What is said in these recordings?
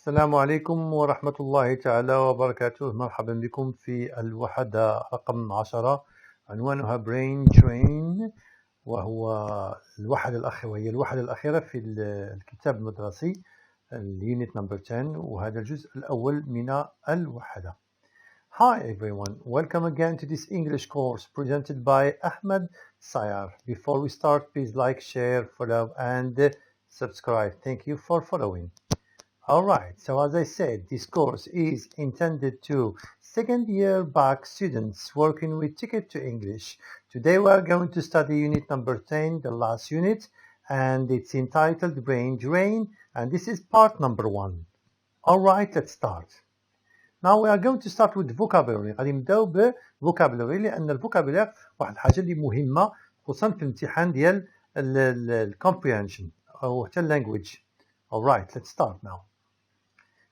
السلام عليكم ورحمة الله تعالى وبركاته. مرحبا بكم في الوحدة رقم 10، عنوانها Brain Drain، وهي الوحدة الأخيرة في الكتاب المدرسي اليونت نمبر 10، وهذا الجزء الأول من الوحدة. Hi everyone, welcome again to this English course presented by Ahmed SAYAR. Before we start, please like, share, follow and subscribe. Thank you for following. Alright, so as I said, this course is intended to second year bac students working with Ticket to English. Today we are going to study unit number 10, the last unit, and it's entitled Brain Drain, and this is part number 1. Alright, let's start. Now we are going to start with vocabulary. غادي نبداو بالفوكابولري لأن الفوكابولري واحد الحاجة اللي مهمة خصوصا في الامتحان ديال الكومبريهنشن أو حتى language. Alright, let's start now.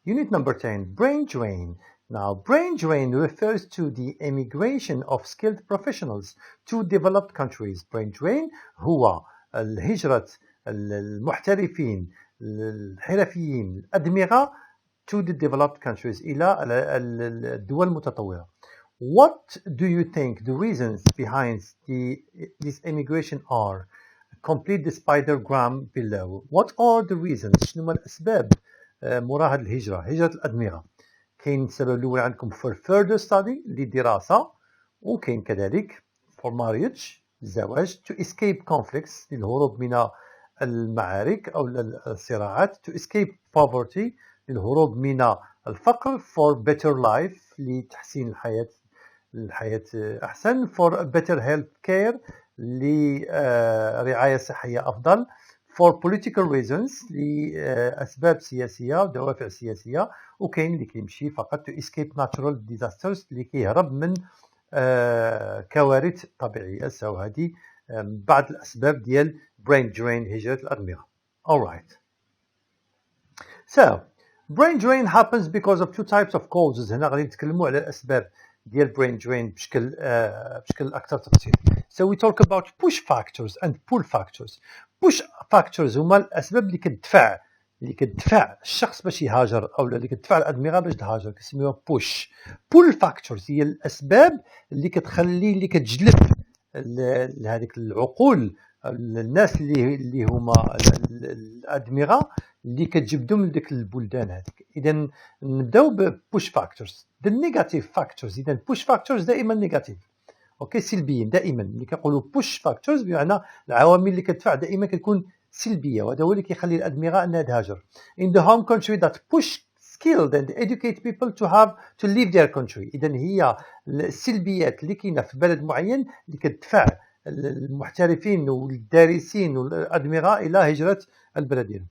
Unit number 10, Brain Drain. Now, brain drain refers to the emigration of skilled professionals to developed countries. Brain drain هو الهجرة المحترفين الحرفيين الأدمغة to the developed countries إلى الدول المتطورة. What do you think the reasons behind this emigration are? Complete the spidergram below. What are the reasons? شنو هما الأسباب مورا هذه الهجرة، هجرة الأدمغة؟ كاين السبب الأول عندكم for further study للدراسة، وكاين كذلك for marriage الزواج، to escape conflicts للهروب من المعارك أو الصراعات، to escape poverty للهروب من الفقر، for better life لتحسين الحياة أحسن، for better health care لرعاية صحية أفضل، for political reasons لأسباب سياسية ودوافع سياسية، وكاين اللي كيمشي فقط to escape natural disasters اللي كيهرب من كوارث طبيعية. سو هذه بعض الأسباب ديال brain drain هجرة الأدمغة. Alright. So brain drain happens because of two types of causes. هنا غادي نتكلموا على الأسباب ديال brain drain بشكل أكثر تفصيل. So we talk about push factors and pull factors. push factors هما الأسباب اللي كتدفع الشخص باش يهاجر أو اللي كتدفع الأدمغة باش تهاجر، كنسميوها push. pull factors هي الأسباب اللي كتجلب هذيك العقول الناس اللي هما الأدمغة اللي كتجبدهم لديك البلدان هذيك. إذا نبداو ب push factors. the negative factors. إذا push factors دائما نيجاتيف، اوكي، سلبيين دائما. اللي كنقولوا push factors بمعنى العوامل اللي كتدفع دائما كتكون سلبيه، وهذا هو اللي كيخلي الادمغه انها تهاجر. in the home country that push skilled and educate people to leave their country. اذا هي السلبيات اللي كاينه في بلد معين اللي كتدفع المحترفين والدارسين والادمغه الى هجره البلد ديالهم.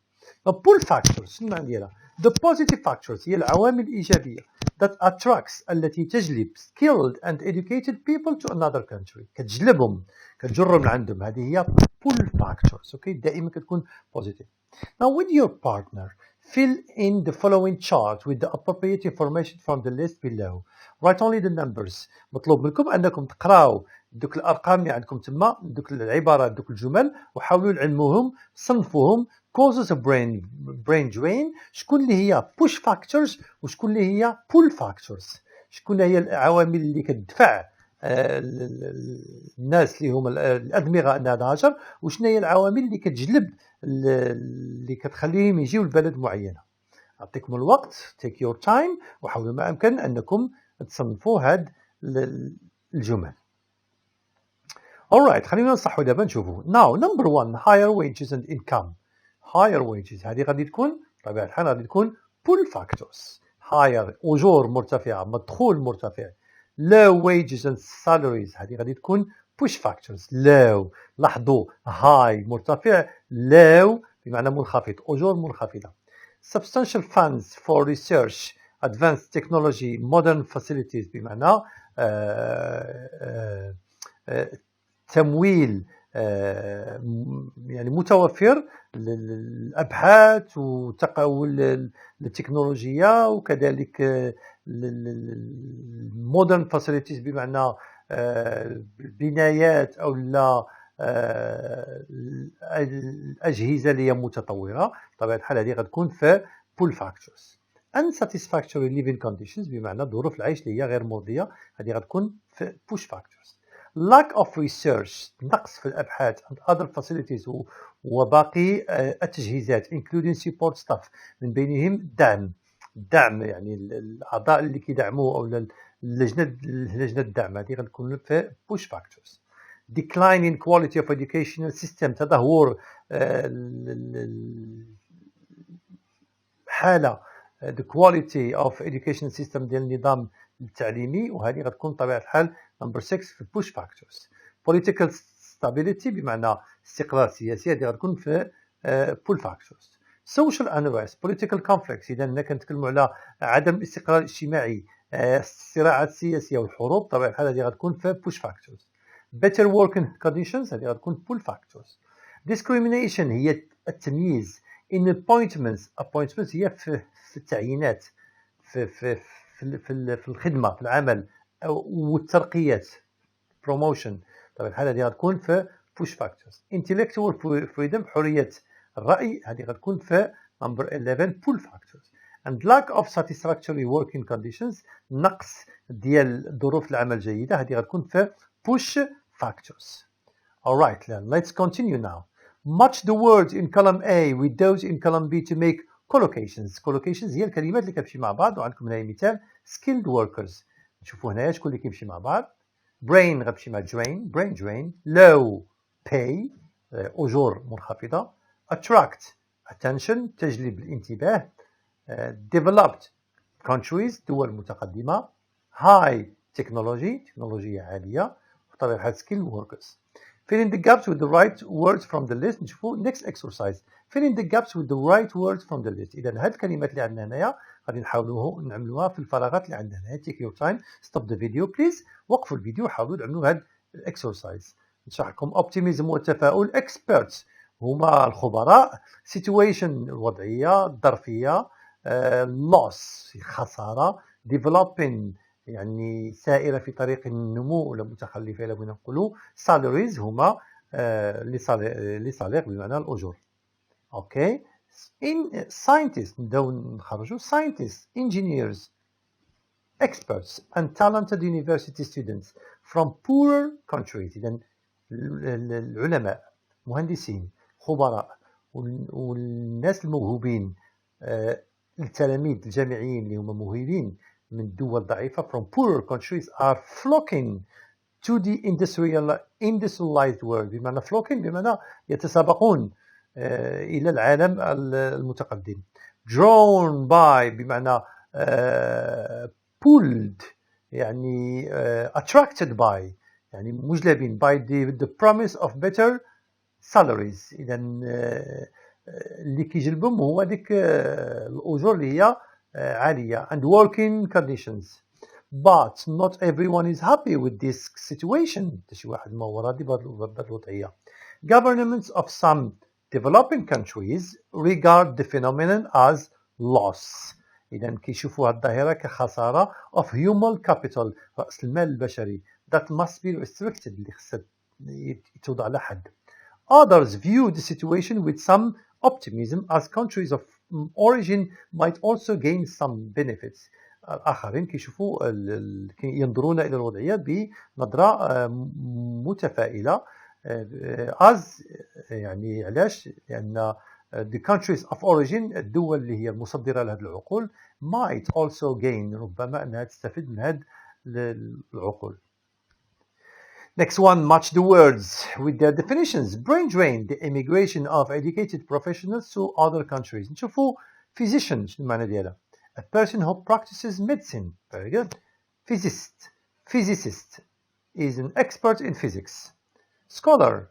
pull factors شنو المعنى ديالها؟ the positive factors هي العوامل الإيجابية that attracts التي تجلب skilled and educated people to another country، كتجلبهم كتجرهم لعندهم، هذه هي pull factors. okay، دائما كتكون positive. now with your partner fill in the following chart with the appropriate information from the list below. write only the numbers. مطلوب منكم أنكم تقراو دوك الأرقام اللي عندكم تما، دوك العبارات، دوك الجمل، وحاولوا علموهم، صنفوهم. causes of brain drain، شكون اللي هي push factors وشكون اللي هي pull factors، شكون هي العوامل اللي كتدفع الناس اللي هما الأدمغة أنها تهاجر، وشنو هي العوامل اللي كتجلب اللي كتخليهم يجيو لبلد معينة. أعطيكم الوقت، take your time، وحاولوا ما أمكن أنكم تصنفوا هاد الجمل. alright، خلينا نصحوا دابا نشوفوا. now number 1 higher wages and income. higher wages هذه غادي تكون طبيعة الحال غادي تكون pull factors. higher أجور مرتفعة، مدخول مرتفع. low wages and salaries هذه غادي تكون push factors. low، لاحظوا high مرتفع، low بمعنى منخفض، أجور منخفضة. substantial funds for research, advanced technology, modern facilities بمعنى تمويل يعني متوفر للأبحاث وتقويل التكنولوجيا، وكذلك modern facilities بمعنى البنايات أو الأجهزة اللي هي متطورة. طبعا الحال هذه غتكون في pull factors. unsatisfactory living conditions بمعنى ظروف العيش اللي هي غير مرضية، هذه غتكون في push factors. lack of research نقص في الأبحاث and other facilities وباقي التجهيزات including support staff من بينهم الدعم يعني الأعضاء اللي كيدعموا أو لجنة الدعم، هذه غتكون في push factors. decline in quality of educational system تدهور حالة the quality of education system ديال النظام التعليمي، وهذه غتكون بطبيعة الحال number 6 في push factors. political stability بمعنى استقرار سياسي، هذه غتكون في pull factors. social unrest political conflicts إذا هنا كنتكلموا على عدم الاستقرار الاجتماعي، الصراعات السياسية والحروب، بطبيعة الحال هذه غتكون في push factors. better working conditions هذه غتكون pull factors. discrimination هي التمييز in appointments هي في التعيينات في الخدمة في العمل والترقيات promotion، طبعا الحالة هذه غتكون في push factors. intellectual freedom حرية الرأي هذه غتكون في number 11 pull factors. and lack of satisfactory working conditions نقص ديال ظروف العمل الجيدة هذه غتكون في push factors. Alright, let's continue now. Match the words in column A with those in column B to make collocations. collocations هي الكلمات اللي كتمشي مع بعض، وعندكم هنا مثال skilled workers. نشوفوا هنايا شكون اللي كيمشي مع بعض. brain غتمشي مع brain drain. low pay أجور منخفضة. attract attention تجلب الانتباه. developed countries دول متقدمة. high technology تكنولوجيا عالية. بطبيعة الحال skilled workers. fill in the gaps with the right words from the list. نشوفوا next exercise fill in the gaps with the right words from the list. إذا هاد الكلمات اللي عندنا هنايا غادي نحاولوا نعملوها في الفراغات اللي عندنا هنايا. take your time stop the video please. وقفوا الفيديو وحاولوا تعملوا هاد الاكسرسايز. نشرح لكم optimism والتفاؤل. experts هما الخبراء. situation الوضعية الظرفية. loss خسارة. developing يعني سائرة في طريق النمو ولا متخلفة إلى بنا نقولوا. salaries هما لي صالير بمعنى الأجور. أوكي. in scientists نبداو نخرجوا scientists engineers experts and talented university students from poorer countries. إذا العلماء مهندسين خبراء والناس الموهوبين التلاميذ الجامعيين اللي هما موهوبين من دول ضعيفة from poorer countries are flocking to the industrialized world. بمعنى flocking بمعنى يتسابقون إلى العالم المتقدم. drawn by بمعنى pulled يعني attracted by يعني مجلبين by the promise of better salaries. إذا اللي كيجلبهم هو ديك الأجور اللي هي عالية and working conditions. but not everyone is happy with this situation. شي واحد ما هو راضي بهذه الوضعية. governments of some developing countries regard the phenomenon as loss. إذا كيشوفوا هذه الظاهرة كخسارة of human capital رأس المال البشري that must be restricted اللي خصها يتوضع على حد. others view the situation with some optimism as countries of origin might also gain some benefits. الآخرين كيشوفوا ينظرون إلى الوضعية بنظرة متفائلة as يعني علاش؟ لأن the countries of origin الدول اللي هي المصدرة لهذه العقول might also gain ربما أنها تستفيد من هذه العقول. Next one, match the words with their definitions. brain drain the immigration of educated professionals to other countries. نشوفوا physician شنو المعنى ديالها؟ a person who practices medicine. Very good. physicist is an expert in physics. scholar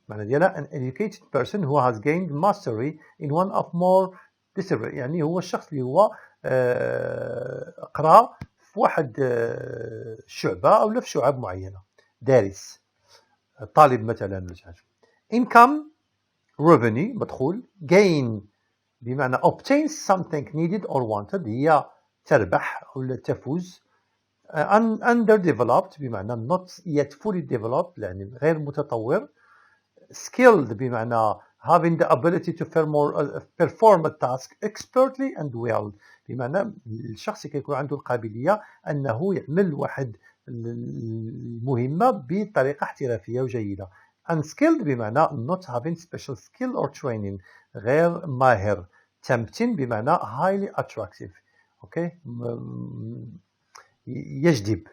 معنى ديالها an educated person who has gained mastery in one of more disciplines. يعني هو الشخص اللي هو قرأ في واحد شعبة أو في شعب معينة. دارس طالب مثلا. income revenue مدخول. gain بمعنى obtain something needed or wanted هي تربح أو تفوز. underdeveloped بمعنى not yet fully developed يعني غير متطور. skilled بمعنى having the ability to perform a task expertly and well. بمعنى الشخص كيكون عنده القابلية أنه يعمل واحد المهمة بطريقة احترافية وجيدة. Unskilled بمعنى not having special skill or training، غير ماهر. Tempting بمعنى highly attractive. Okay. يجذب.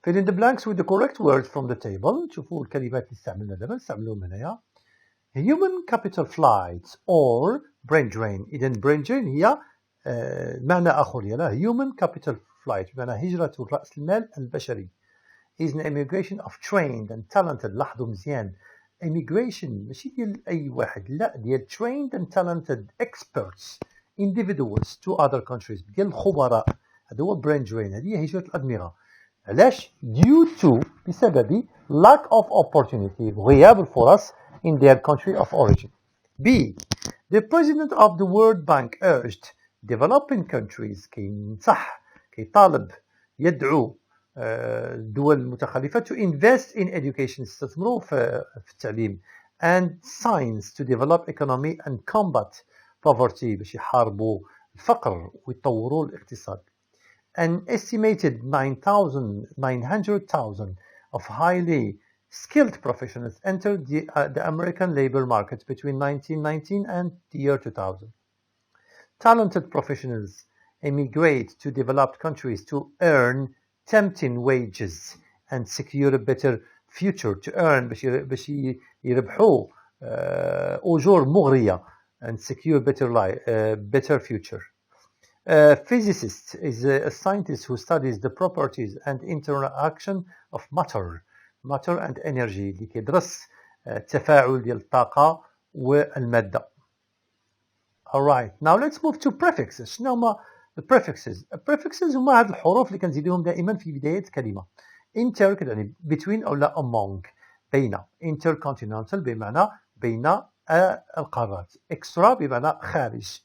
Fill in the blanks with the correct words from the table. شوفوا الكلمات اللي استعملنا دابا نستعملوهم هنايا. Human capital flights or brain drain. إذا brain drain هي معنى آخر ديالها human capital flight بمعنى هجرة رأس المال البشري. is an immigration of trained and talented. لاحظوا مزيان immigration ماشي ديال أي واحد، لا ديال trained and talented experts individuals to other countries، ديال الخبراء. هذا هو brain drain. هذه هي هجرة الأدمغة. علاش؟ due to بسبب lack of opportunity، غياب الفرص in their country of origin. B. The president of the World Bank urged developing countries كينصح كيطالب يدعو الدول المتخلفة to invest in education يستثمروا في التعليم and science to develop economy and combat poverty باش يحاربوا الفقر ويطوروا الاقتصاد. An estimated 900,000 of highly skilled professionals entered the American labor market between 1919 and the year 2000. Talented professionals emigrate to developed countries to earn tempting wages and secure a better future. To earn باش يربحوا أجور مغرية and secure better future. Physicist is a scientist who studies the properties and interaction of matter and energy، اللي كيدرس التفاعل ديال الطاقة والمادة. Alright, now let's move to prefixes. شنو هما prefixes؟ prefixes هما هاد الحروف اللي كنزيدوهم دائما في بداية كلمة. inter كتعني between أو لا among، بين. intercontinental بمعنى بين القارات. extra بمعنى خارج.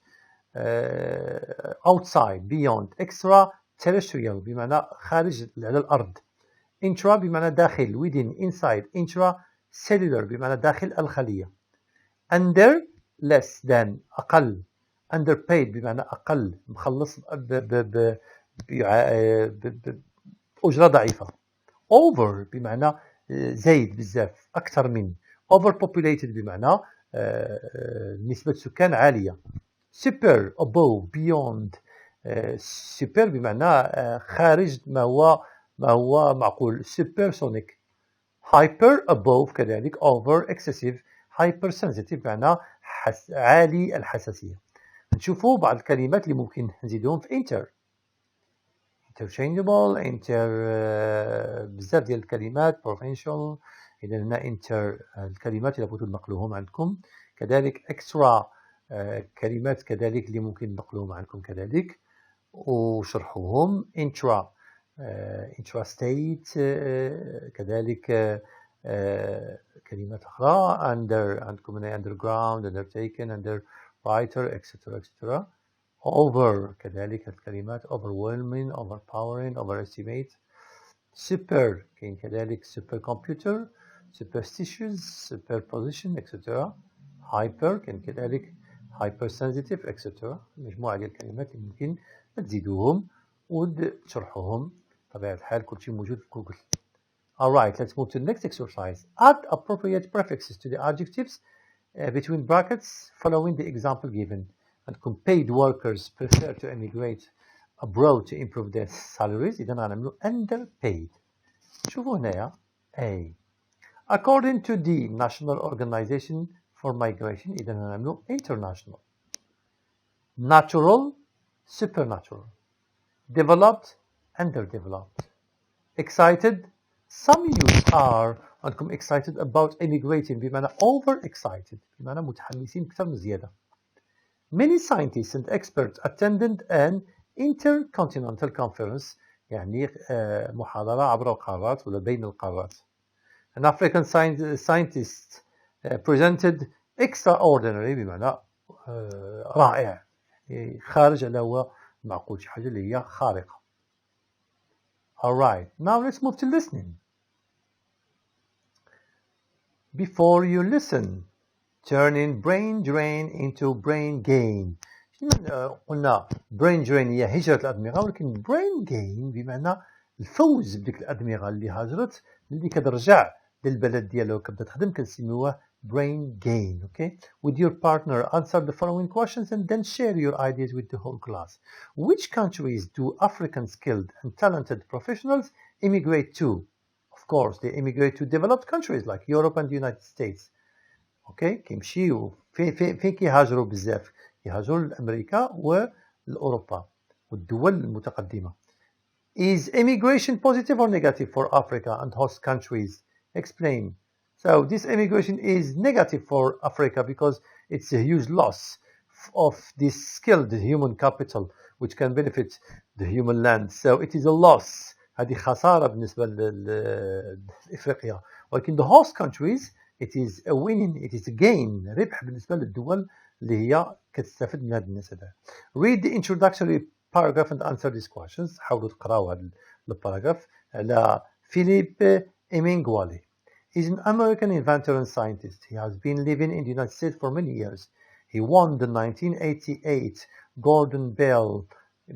outside beyond. extra terrestrial بمعنى خارج على الأرض. intra بمعنى داخل within inside. intra cellular بمعنى داخل الخلية. under less than أقل. underpaid بمعنى أقل مخلص بأجرة ضعيفة. over بمعنى زايد بزاف أكثر من. overpopulated بمعنى نسبة سكان عالية. super above beyond. super بمعنى خارج ما هو معقول. supersonic. hyper above كذلك. over excessive. hypersensitive بمعنى عالي الحساسية. نشوفوا بعض الكلمات اللي ممكن نزيدهم في inter. interchangeable. بزاف ديال الكلمات. provincial. إذا هنا inter الكلمات اللي بغيتوا نقلوهم عندكم. كذلك extra كلمات كذلك اللي ممكن نقلوهم عنكم كذلك وشرحوهم. intrastate كذلك كلمات أخرى. عندكم هنا underground, undertaken, underwriter, etc. over كذلك الكلمات overwhelming, overpowering, overestimate. super كاين كذلك supercomputer, superstitious, superposition, etc. hyper كاين كذلك hypersensitive, etc. مجموعة ديال الكلمات اللي ممكن تزيدوهم وتشرحوهم. بطبيعة الحال كل شيء موجود في جوجل. Alright, let's move to the next exercise. Add appropriate prefixes to the adjectives between brackets following the example given. And paid workers prefer to emigrate abroad to improve their salaries. إذا غنعملو underpaid. شوفوا هنايا A. According to the National Organization for Migration. إذا غنعملو international. Natural, supernatural. Developed, underdeveloped. Excited. Some youth are عندكم excited about emigrating بمعنى overexcited بمعنى متحمسين أكثر من زيادة. Many scientists and experts attended an intercontinental conference يعني محاضرة عبر القارات ولا بين القارات. An African scientist presented extraordinary بمعنى رائع خارج على هو معقول شي حاجة اللي هي خارقة. Alright, now let's move to listening. Before you listen, turning brain drain into brain gain. قلنا brain drain هي هجرة الأدمغة، ولكن brain gain بمعنى الفوز بديك الأدمغة اللي هاجرت اللي كترجع للبلد ديالها وكتبدا تخدم كنسميوه brain gain. Okay, with your partner answer the following questions and then share your ideas with the whole class. Which countries do African skilled and talented professionals immigrate to? Of course they immigrate to developed countries like Europe and the United States. Okay, كيمشيو فين كيهاجروا بزاف؟ يهاجروا لأمريكا والأوروبا والدول المتقدمة. Is immigration positive or negative for Africa and host countries? Explain. So this immigration is negative for Africa because it's a huge loss of this skilled human capital which can benefit the human land. So it is a loss. هذه خسارة بالنسبة لإفريقيا. ولكن the host countries it is a winning, it is a gain, ربح بالنسبة للدول اللي هي كتستفد من هذا الناس هذا. Read the introductory paragraph and answer these questions. حاولوا تقراوا هذا الباراجراف على فيليب إيمينغوالي. He's an American inventor and scientist. He has been living in the United States for many years. He won the 1988 Gordon Bell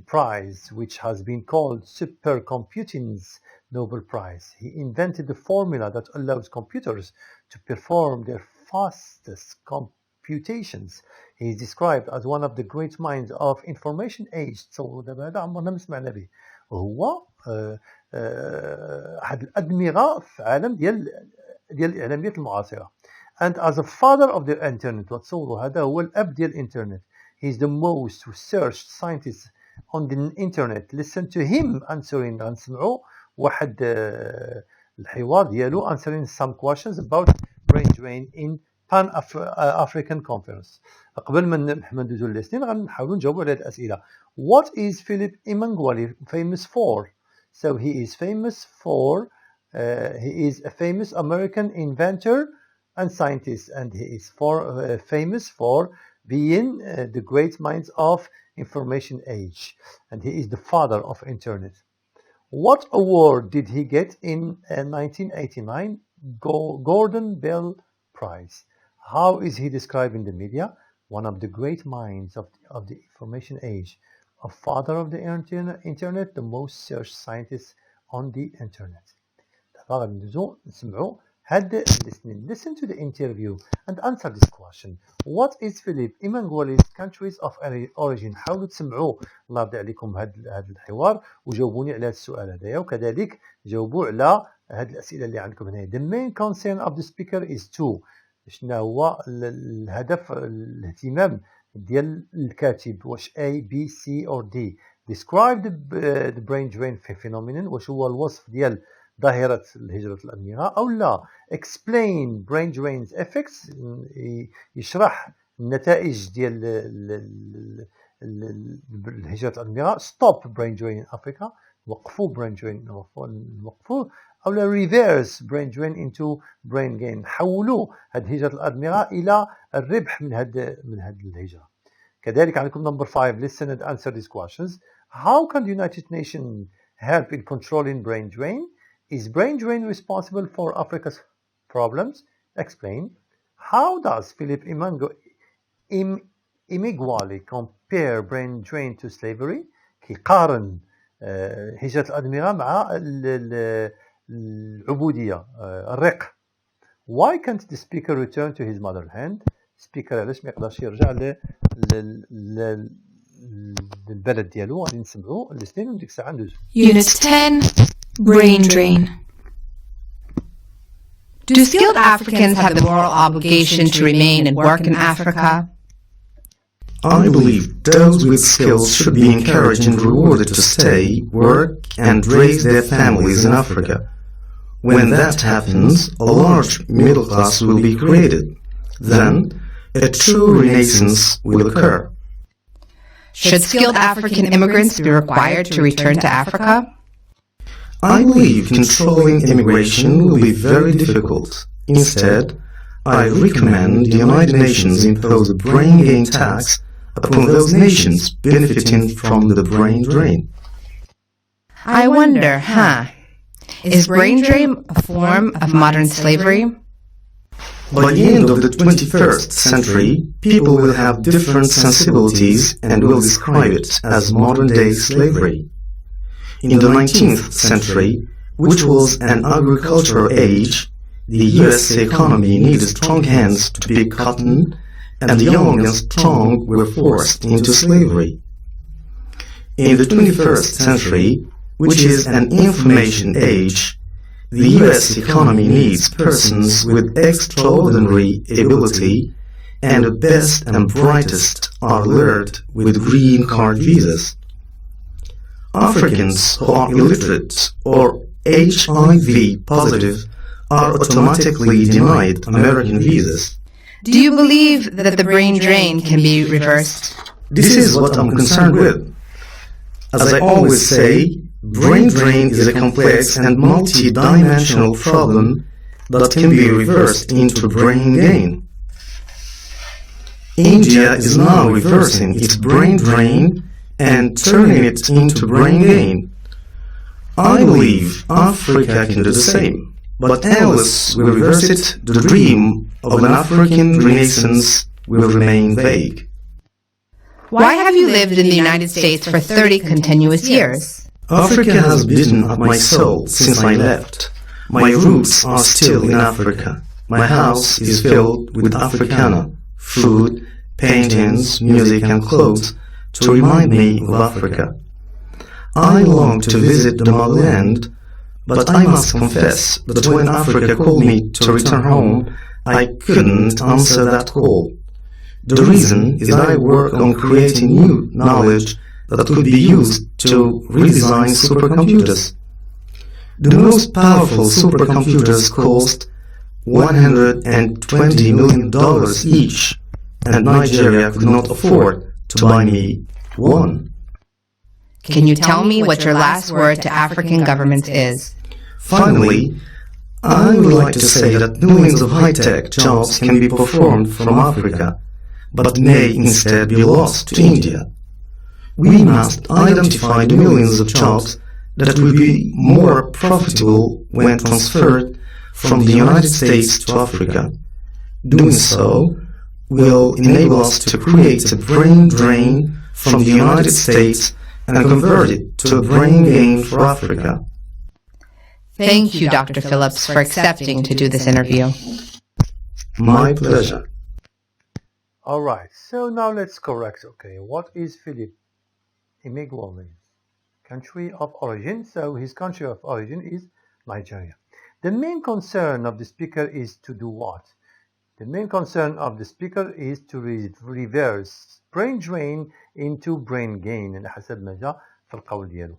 Prize, which has been called supercomputing's Nobel Prize. He invented the formula that allows computers to perform their fastest computations. He is described as one of the great minds of information age. تصوروا دابا هذا عمرنا ما سمعنا به. وهو أحد الأدمغة في عالم ديال الإعلاميات المعاصرة. And as a father of the internet, وتصوروا هذا هو الأب ديال الإنترنت. He is the most researched scientist on the internet. Listen to him answering. غنسمعوا واحد الحوار ديالو answering some questions about brain drain in Pan-African Conference. قبل ما ندوزو للسنين غنحاولوا نجاوبوا على هذه الأسئلة. What is Philip Emeagwali famous for? So he is famous for he is a famous American inventor and scientist, and he is famous for being the great minds of information age, and he is the father of internet. What award did he get in 1989 Gordon Bell Prize? How is he described in the media? One of the great minds of the information age, a father of the internet, the most searched scientist on the internet. Listen to the interview and answer this question. What is Philip Emeagwali's countries of origin? حاولوا تسمعوا الله يرضي عليكم هذا الحوار وجاوبوني على هذا السؤال هذايا، وكذلك جاوبوا على هذه الأسئلة اللي عندكم هنا. The main concern of the speaker is to شنو هو الهدف الاهتمام ديال الكاتب؟ واش A, B, C or D. Describe the brain drain phenomenon. واش هو الوصف ديال ظاهرة الهجرة الأدمغة أو لا. Explain brain drain's effects. يشرح النتائج ديال الهجرة الأدمغة. Stop brain drain in Africa. وقفوا brain drain. وقفوا أو لا reverse brain drain into brain gain. حولوا هذه هجرة الأدمغة إلى الربح من هذه الهجرة. كذلك عندكم number 5. Listen and answer these questions. How can the United Nations help in controlling brain drain? Is brain drain responsible for Africa's problems? Explain. How does Philip Emeagwali compare brain drain to slavery? كيقارن هجرة الأدمغة مع العبودية الرق. Why can't the speaker return to his motherland? speaker علاش ما يقدرش يرجع للبلد ديالو؟ غادي نسمعوا الاثنين وديك الساعة ندوزو. Unit 10 Brain Drain. Do skilled Africans have the moral obligation to remain and work in Africa? I believe those with skills should be encouraged and rewarded to stay, work, and raise their families in Africa. When that happens, a large middle class will be created. Then, a true renaissance will occur. Should skilled African immigrants be required to return to Africa? I believe controlling immigration will be very difficult. Instead, I recommend the United Nations impose a brain gain tax upon those nations benefiting from the brain drain. I wonder, Is brain drain a form of modern slavery? By the end of the 21st century, people will have different sensibilities and will describe it as modern-day slavery. In the 19th century, which was an agricultural age, the US economy needed strong hands to pick cotton, and the young and strong were forced into slavery. In the 21st century, which is an information age, the US economy needs persons with extraordinary ability, and the best and brightest are lured with green card visas. Africans who are illiterate or HIV positive are automatically denied American visas. Do you believe that the brain drain can be reversed? This is what I'm concerned with. As I always say, brain drain is a complex and multi-dimensional problem that can be reversed into brain gain. India is now reversing its brain drain and turning it into brain gain. I believe Africa can do the same, but unless we reverse it, the dream of an African renaissance will remain vague. Why have you lived in the United States for 30 continuous years? Africa has bitten at my soul since I left. My roots are still in Africa. My house is filled with Africana, food, paintings, music and clothes to remind me of Africa. I long to visit the motherland, but I must confess that when Africa called me to return home, I couldn't answer that call. The reason is that I work on creating new knowledge that could be used to redesign supercomputers. The most powerful supercomputers cost $120 million each, and Nigeria could not afford to buy me one. Can you tell me what your last word to African governments is? Finally, I would like to say that millions of high-tech jobs can be performed from Africa, but may instead be lost to India. We must identify the millions of jobs that will be more profitable when transferred from the United States to Africa. Doing so will enable us to create a brain drain from the United States and convert it to a brain gain for Africa. Thank you, Dr. Phillips, for accepting to do this interview. My pleasure. All right, so now let's correct. Okay, what is Philip Emeagwali's country of origin? So his country of origin is Nigeria. The main concern of the speaker is to do what? The main concern of the speaker is to reverse brain drain into brain gain. حسب ما جاء في القول ديالو.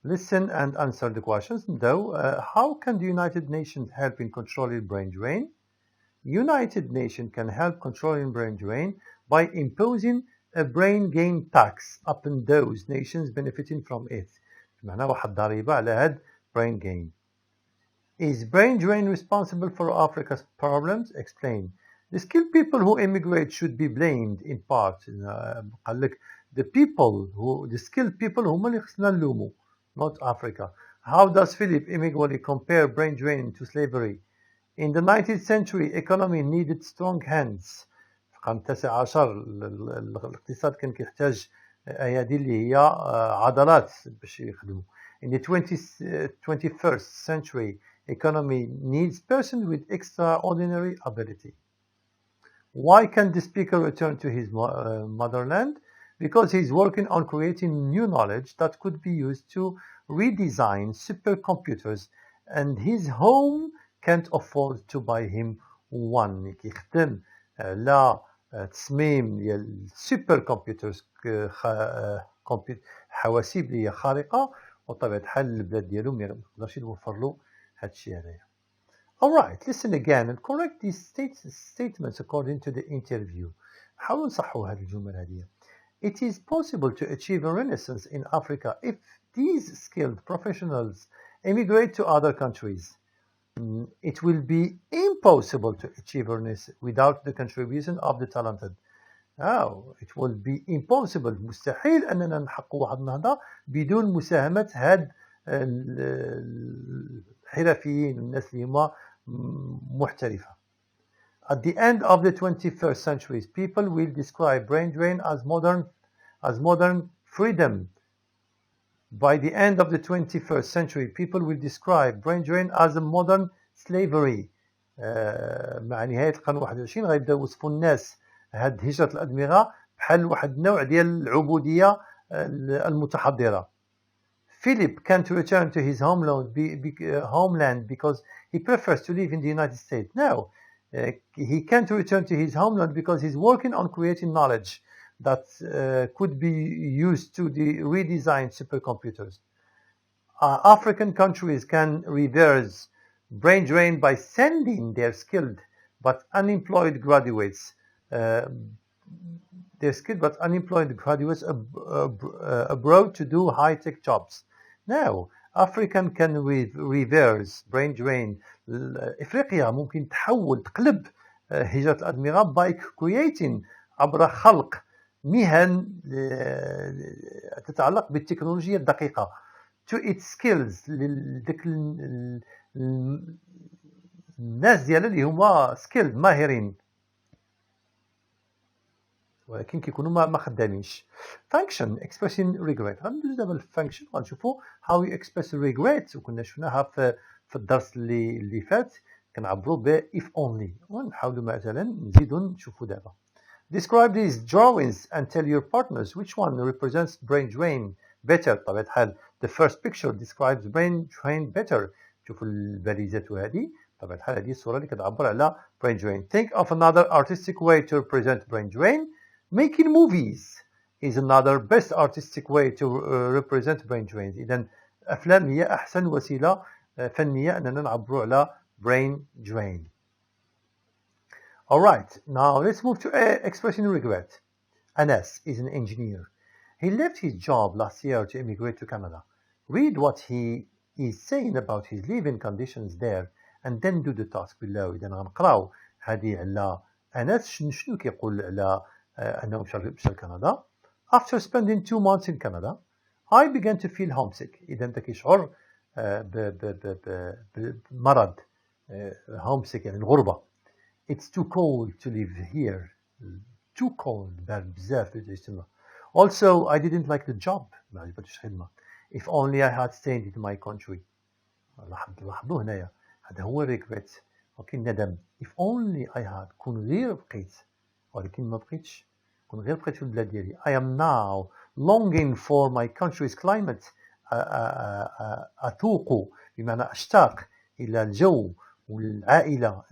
Listen and answer the questions. Though, how can the United Nations help in controlling brain drain? United Nations can help controlling brain drain by imposing a brain gain tax upon those nations benefiting from it. معناه واحد ضريبة على هاد brain gain. Is brain drain responsible for Africa's problems? Explain. The skilled people who immigrate should be blamed in part. قال لك the skilled people هما اللي خصنا نلومو, not Africa. How does Philip Emeagwali compare brain drain to slavery? In the 19th century, economy needed strong hands. في القرن التاسع عشر الاقتصاد كان كيحتاج أيادي اللي هي عضلات باش يخدموا. In the 21st century, economy needs persons with extraordinary ability. Why can the speaker return to his motherland? Because he's working on creating new knowledge that could be used to redesign supercomputers, and his home can't afford to buy him one. كيخدم على تصميم ديال السوبر كمبيوترز حواسيب اللي هي خارقة, وطبيعة الحال البلاد ديالو ما يقدرش يوفر له هاد الشيء هذايا. Alright, listen again and correct these statements according to the interview. حاولوا نصحوا هاد الجمل هذه. It is possible to achieve a renaissance in Africa if these skilled professionals immigrate to other countries. It will be impossible to achieve a renaissance without the contribution of the talented. It will be impossible. مستحيل أننا نحقق واحد النهضة بدون مساهمة هاد الحرفيين, الناس اللي هما محترفة. At the end of the 21st century, people will describe brain drain as modern freedom. By the end of the 21st century, people will describe brain drain as a modern slavery. مع نهاية القرن 21 غيبداو يوصفوا الناس هاد هجرة الأدمغة بحال واحد النوع ديال العبودية المتحضرة. Philip can't return to his homeland because he prefers to live in the United States. Now, he can't return to his homeland because he's working on creating knowledge that could be used to redesign supercomputers. African countries can reverse brain drain by sending their skilled but unemployed graduates abroad to do high-tech jobs. Now, African can reverse brain drain. إفريقيا ممكن تقلب هجرة الأدمغة by creating عبر خلق مهن تتعلق بالتكنولوجيا الدقيقة to its skills لديك الناس ديالها اللي هما skilled ماهرين ولكن كيكونوا ما خدامينش. function expressing regret. غندوز دابا الفانكشن غنشوفوا how you express regret وكنا شفناها في الدرس اللي فات كنعبروا ب if only ونحاولوا مثلا نزيدوا نشوفوا دابا. Describe these drawings and tell your partners which one represents brain drain better. طبيعة الحال the first picture describes brain drain better. شوفوا الباليزات هذه طبعا الحال هذه الصورة اللي كتعبر على brain drain. Think of another artistic way to represent brain drain. Making movies is another best artistic way to represent brain drain. إذا أفلام هي أحسن وسيلة فنية أننا نعبروا على brain drain. Alright, now let's move to expressing regret. Anas is an engineer. He left his job last year to immigrate to Canada. Read what he is saying about his living conditions there and then do the task below. إذا غنقراو هذه على أنس شنو كيقول على أنه مشى لكندا. After spending 2 months in Canada, I began to feel homesick. إذا أنت كيشعر بمرض homesick يعني الغربة. It's too cold to live here. Too cold. بارد بزاف في Also, I didn't like the job. ما عجبتش الخدمة. If only I had stayed in my country. لاحظوا هنايا هذا هو regret. ولكن ندم. If only I had كون غير بقيت. ولكن ما بقيتش. كون غير بقيت في البلاد ديالي. I am now longing for my country's climate. أتوق بمعنى أشتاق إلى الجو والعائلة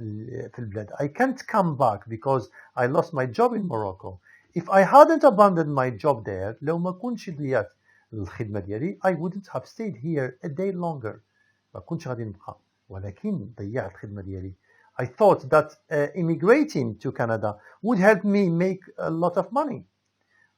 في البلاد. I can't come back because I lost my job in Morocco. If I hadn't abandoned my job there, لو ما كنتش ضيعت الخدمة ديالي, I wouldn't have stayed here a day longer. ما كنتش غادي نبقى. ولكن ضيعت الخدمة ديالي. I thought that immigrating to Canada would help me make a lot of money.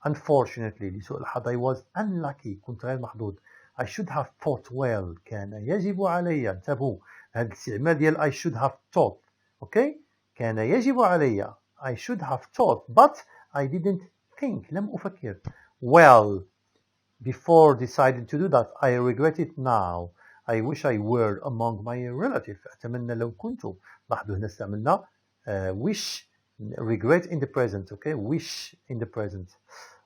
Unfortunately, لسوء الحظ, I was unlucky. كنت غير محظوظ. I should have thought well. كان يجب علي. انتبهوا. هذا الاستعمال ديال I should have thought. Okay? كان يجب علي. I should have thought, but I didn't think. لم أفكر. Well, before deciding to do that, I regret it now. I wish I were among my relatives. أتمنى لو كنت. لاحظوا هنا استعملنا wish, regret in the present. Okay? Wish in the present.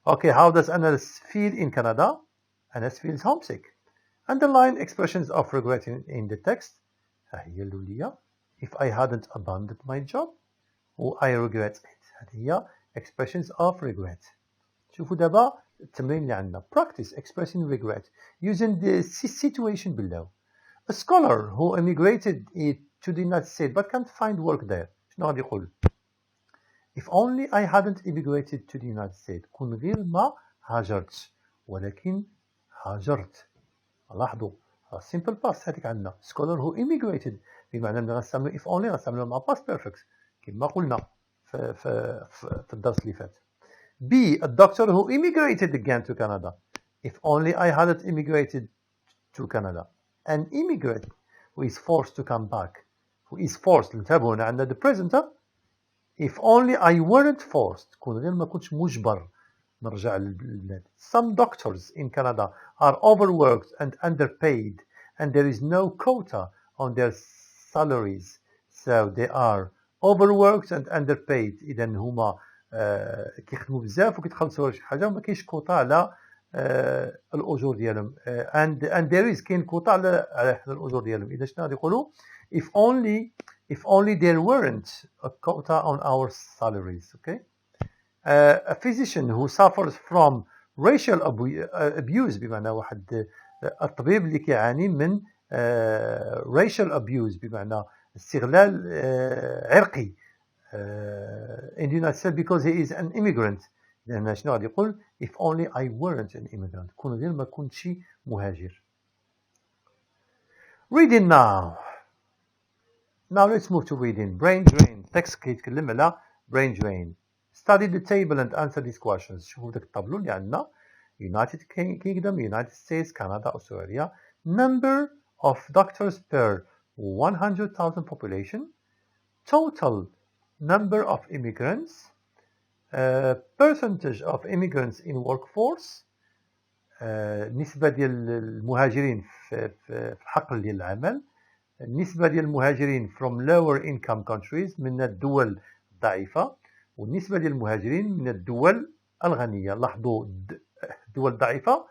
Okay, how does Anas feel in Canada? Anas feels homesick. Underline expressions of regret in the text. هي الأولية. If I hadn't abandoned my job, I regret it. هذه هي expressions of regret. شوفوا دابا التمرين اللي عندنا. Practice expressing regret using the situation below. A scholar who immigrated to the United States but can't find work there. شنو غادي يقول؟ If only I hadn't immigrated to the United States. كون غير ما هاجرت. ولكن هاجرت. لاحظوا simple past هذيك عندنا scholar who immigrated بمعنى أن غنستعملوا if only غنستعملوا مع past perfect كما قلنا في الدرس اللي فات. B. A doctor who immigrated again to Canada. If only I hadn't immigrated to Canada. An immigrant who is forced to come back. Who is forced. انتبهوا هنا عندنا the present. If only I weren't forced. كون غير ما كنتش مجبر نرجع للبلاد. Some doctors in Canada are overworked and underpaid, and there is no quota on their salaries, so they are overworked and underpaid. إذا هما كيخدموا بزاف وكيتخلصوا شي حاجة وما كاينش كوطا على الأجور ديالهم. and there is كاين كوطا على الأجور ديالهم. إذا شنو غادي يقولوا if only there weren't a quota on our salaries. Okay. A physician who suffers from racial abuse بمعنى واحد الطبيب اللي كيعاني من racial abuse بمعنى استغلال عرقي in the United States because he is an immigrant. لأن شنو غادي يقول if only I weren't an immigrant. كون غير ما كنتش مهاجر. Reading now. Now let's move to reading. Brain drain. text كيتكلم على brain drain. Study the table and answer these questions. شوفوا داك الطابلو اللي عندنا. United Kingdom, United States, Canada, Australia. Number of doctors per 100,000 population. Total number of immigrants. Percentage of immigrants in workforce. نسبة ديال المهاجرين في الحقل ديال العمل. النسبة ديال المهاجرين from lower income countries من الدول الضعيفة. والنسبة ديال المهاجرين من الدول الغنية. لاحظوا الدول الضعيفة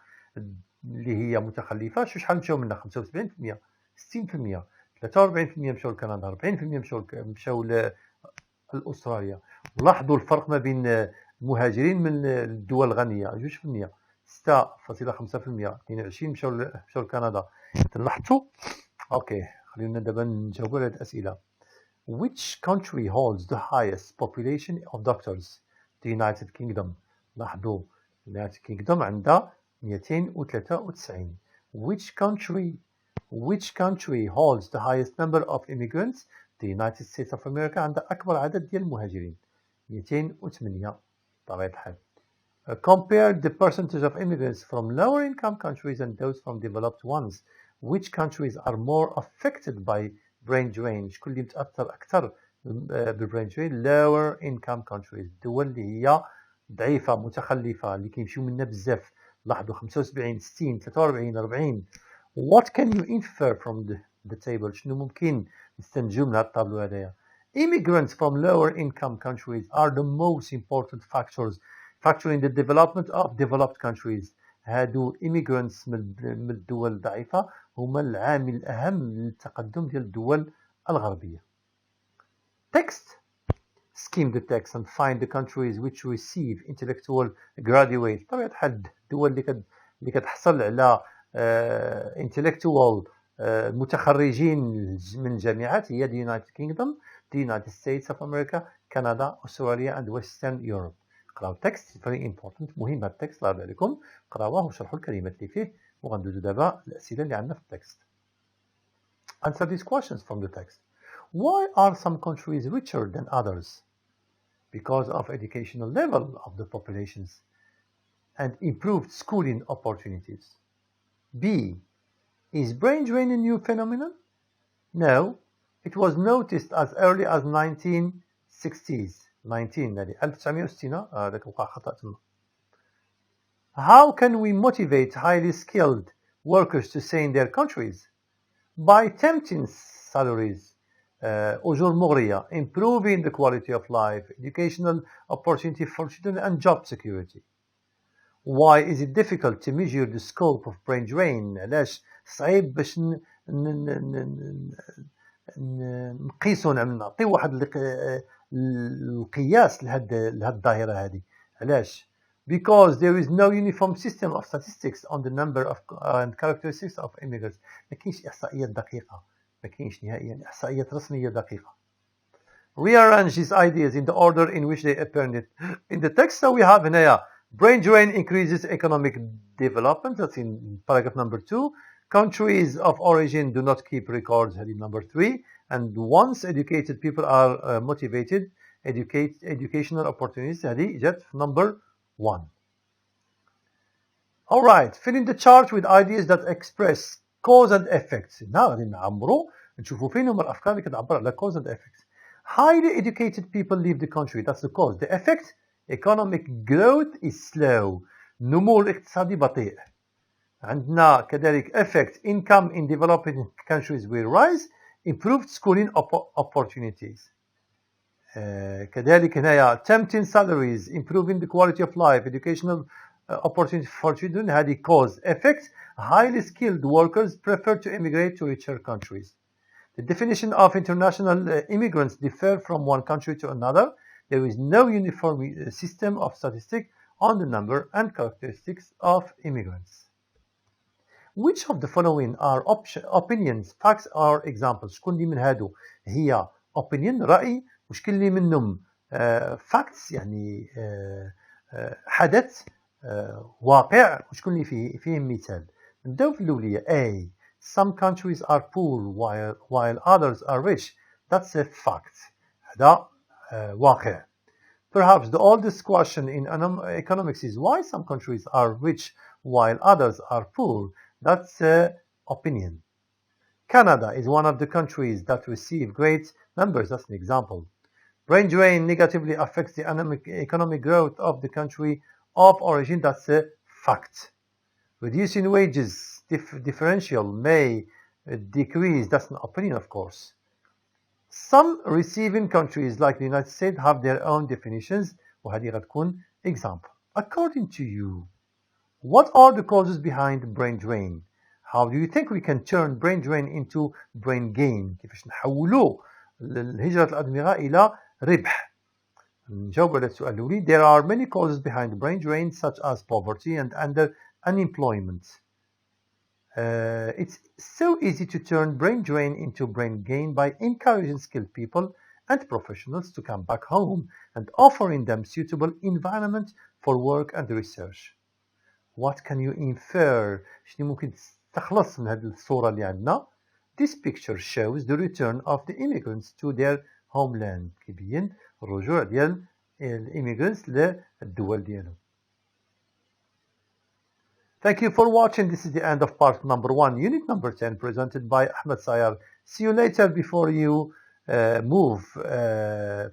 اللي هي متخلفة شحال مشاو منها 75%، 60%، 43% مشاو لكندا، 40% مشاو لأستراليا. ولاحظوا الفرق ما بين المهاجرين من الدول الغنية 2%، 6.5%، 22 مشاو لكندا. لاحظتوا؟ اوكي خلينا دابا نجاوبوا على هذه الأسئلة. Which country holds the highest population of doctors? The United Kingdom. لاحظوا United Kingdom عندها 293. Which country holds the highest number of immigrants? The United States of America عندها أكبر عدد ديال المهاجرين 208 بطبيعة الحال. Compare the percentage of immigrants from lower income countries and those from developed ones. Which countries are more affected by brain drain؟ شكون اللي متأثر أكثر بالbrain drain؟ lower income countries. الدول اللي هي ضعيفة متخلفة اللي كيمشيو منها بزاف. لاحظوا 75 60 43 40. What can you infer from the table؟ شنو ممكن نستنتجو من هذا الطابلو هذايا؟ Immigrants from lower income countries are the most important factor in the development of developed countries. هادو immigrants من الدول الضعيفة هما العامل الأهم للتقدم ديال الدول الغربية. Text. Skim the text and find the countries which receive intellectual graduates. طبيعة الحال الدول اللي كتحصل على intellectual متخرجين من الجامعات هي the United Kingdom, the United States of America, Canada, Australia and Western Europe. قراو التكست very important. مهم هذا التكست الله يبارك لكم. قراوه وشرحوا الكلمات اللي فيه وغندوزو دابا الأسئلة اللي عندنا في التكست. Answer these questions from the text. Why are some countries richer than others? Because of educational level of the populations and improved schooling opportunities. B. Is brain drain a new phenomenon? No. It was noticed as early as 1960s. 1960 هذاك وقع خطأ تما. How can we motivate highly skilled workers to stay in their countries? By tempting salaries, أجور مغرية, improving the quality of life, educational opportunity for children and job security. Why is it difficult to measure the scope of brain drain? علاش صعيب باش نقيسو نعطيو واحد القياس لهاد الظاهرة هذه. علاش؟ Because there is no uniform system of statistics on the number of and characteristics of immigrants. ما كاينش إحصائيات دقيقة. ما كاينش نهائيا إحصائيات رسمية دقيقة. Rearrange these ideas in the order in which they appear in the text. So we have هنايا brain drain increases economic development. That's in paragraph number 2. Countries of origin do not keep records. هذه number 3. And once educated people are motivated, educational opportunities. هذه جت في number 1. All right, fill in the chart with ideas that express cause and effects. هنا غادي نعمرو نشوفوا فين هما الأفكار اللي كتعبر على cause and effects. Highly educated people leave the country. That's the cause. The effect, economic growth is slow. نمو الاقتصادي بطيء. عندنا كذلك effect, income in developing countries will rise. Improved schooling opportunities. كذلك هنايا tempting salaries, improving the quality of life, educational opportunity for children. هذه cause effect. Highly skilled workers prefer to immigrate to richer countries. The definition of international immigrants differ from one country to another. There is no uniform system of statistics on the number and characteristics of immigrants. Which of the following are opinions, facts or examples؟ شكون اللي من هادو هي opinion رأي، وشكون اللي منهم facts يعني حدث واقع، وشكون اللي فيه مثال. نبداو في الأولية. A. Some countries are poor while others are rich. That's a fact. هذا واقع. Perhaps the oldest question in economics is why some countries are rich while others are poor. That's an opinion. Canada is one of the countries that receive great numbers. That's an example. Brain drain negatively affects the economic growth of the country of origin. That's a fact. Reducing wages differential may decrease. That's an opinion, of course. Some receiving countries like the United States have their own definitions. وهذه غتكون example. According to you, what are the causes behind brain drain? How do you think we can turn brain drain into brain gain? كيفاش نحولوا الهجرة الأدمغة إلى ربح؟ نجاوب على السؤال الأولي. There are many causes behind brain drain such as poverty and unemployment. It's so easy to turn brain drain into brain gain by encouraging skilled people and professionals to come back home and offering them suitable environment for work and research. What can you infer؟ شنو ممكن تستخلص من هذه الصورة اللي عندنا؟ This picture shows the return of the immigrants to their homeland. كيبين الرجوع ديال الاميغرانتس للدول ديالهم. Thank you for watching. This is the end of part number 1, unit number 10, presented by Ahmed SAYAR. See you later. Before you move,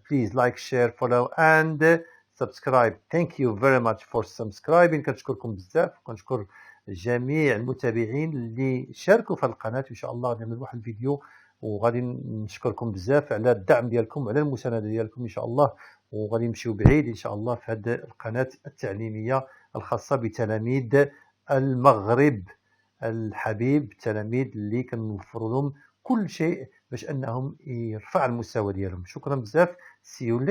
please like, share, follow, and subscribe. Thank you very much for subscribing. كنشكركم بزاف، وكنشكر جميع المتابعين اللي شاركوا في القناة. إن شاء الله نعمل واحد الفيديو، وغادي نشكركم بزاف على الدعم ديالكم وعلى المساندة ديالكم إن شاء الله، وغادي نمشيو بعيد إن شاء الله في هذه القناة التعليمية الخاصة بتلاميذ المغرب الحبيب، تلاميذ اللي كنوفر لهم كل شيء باش انهم يرفع المستوى ديالهم. شكرا بزاف. See you later.